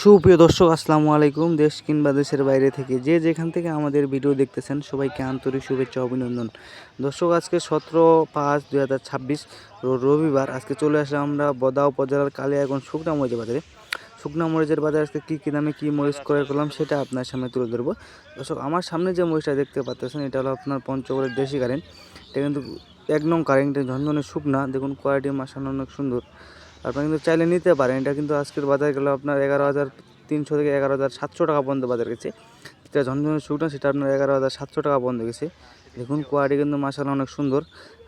সুপ্রিয় দর্শক আসসালামু আলাইকুম। দেশ কিংবা দেশের বাইরে থেকে যে যেখান থেকে আমাদের ভিডিও দেখতেছেন সবাইকে আন্তরিক শুভেচ্ছা অভিনন্দন। দর্শক আজকে 17/5/2026 রবিবার। আজকে চলে আসলাম আমরা বদা উপজেলার কালিয়াগঞ্জ শুকনা মরিচের বাজারে। শুকনা মরিচের বাজারে আজকে কী দামে কী মরিচ ক্রয় করলাম সেটা আপনার সামনে তুলে ধরবো। দর্শক আমার সামনে যে মরিচটা দেখতে পাচ্ছেন এটা হলো আপনার পঞ্চগড়ের দেশি কারেন্ট। এটা কিন্তু 1 নং কারেন্ট, ঝনঝনে শুকনা। দেখুন কোয়ালিটি মাশাআল্লাহ অনেক সুন্দর। আপনারা কিন্তু চাইলে নিতে পারেন। এটা কিন্তু আজকের বাজারে গেল আপনার 11,300 থেকে 11,700 টাকা পর্যন্ত বাজার গেছে। যেটা ঝনঝনে শুকনা সেটা আপনার 11,700 টাকা পর্যন্ত গেছে। দেখুন কোয়ালিটি কিন্তু মাশাআল্লাহ অনেক সুন্দর।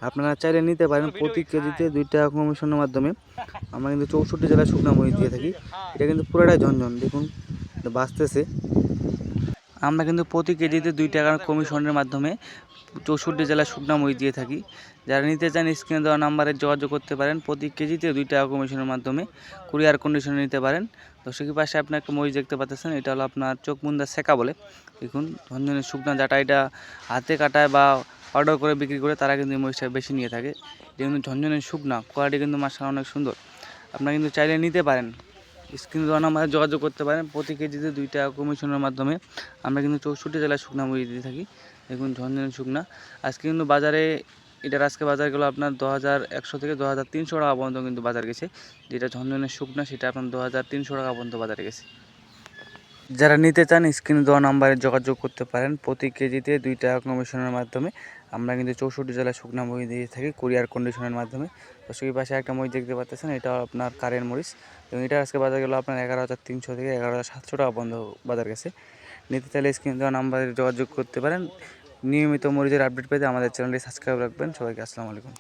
আপনারা চাইলে নিতে পারেন। প্রতি কেজিতে 2 টাকা কমিশনের মাধ্যমে আমরা কিন্তু 64 জেলায় শুকনা মরিচ দিয়ে থাকি। এটা কিন্তু পুরোটাই ঝনঝন, দেখুন বাঁচতেছে। আমরা কিন্তু প্রতি কেজিতে 2 টাকার কমিশনের মাধ্যমে 64 জেলায় শুকনা মরিচ দিয়ে থাকি। যারা নিতে চান স্ক্রিনে দেওয়া নাম্বারে যোগাযোগ করতে পারেন। প্রতি কেজিতে 2 টাকা কমিশনের মাধ্যমে কুরিয়ার কন্ডিশনে নিতে পারেন। দর্শকের পাশে আপনি একটা মরিচ দেখতে পাচ্ছেন, এটা হলো আপনার চোখমুন্দা সেকা বলে। দেখুন ঝনঝনে শুকনা, যাটা এটা হাতে কাটায় বা অর্ডার করে বিক্রি করে তারা কিন্তু এই মরিচটা বেশি নিয়ে থাকে। এটা কিন্তু ঝনঝনে শুকনা, কোয়ালিটি কিন্তু মাশাআল্লাহ অনেক সুন্দর। আপনারা কিন্তু চাইলে নিতে পারেন। স্ক্রিনে দেওয়া নাম্বারে যোগাযোগ করতে পারেন। প্রতি কেজিতে 2 টাকা কমিশনের মাধ্যমে আমরা কিন্তু 64 জেলায় শুকনা মরিচ দিয়ে থাকি। দেখুন ঝনঝনে শুকনা। আজকে কিন্তু বাজারে এটার আজকে বাজার গেলো আপনার 2100 থেকে 2300 টাকা পর্যন্ত কিন্তু বাজার গেছে। যেটা ঝনঝনে শুকনা সেটা আপনার 2300 টাকা পর্যন্ত বাজারে গেছে। যারা নিতে চান স্ক্রিনে দেওয়া নাম্বারে যোগাযোগ করতে পারেন। প্রতি কেজিতে 2 টাকা কমিশনের মাধ্যমে আমরা কিন্তু 64 জেলায় শুকনা মরিচ দিয়ে থাকি কুরিয়ার কন্ডিশনের মাধ্যমে। দর্শকের পাশে একটা মরিচ দেখতে পাচ্ছেন, এটা আপনার কারেন্ট মরিচ এবং এটা আজকে বাজার গেলো আপনার 11,300 থেকে 11,700 টাকা পর্যন্ত বাজার গেছে। নিতে চাইলে স্ক্রিনে দেওয়া নাম্বারে যোগাযোগ করতে পারেন। নিয়মিত মরিচের আপডেট পেতে আমাদের চ্যানেলটি সাবস্ক্রাইব রাখবেন। সবাইকে আসসালামু আলাইকুম।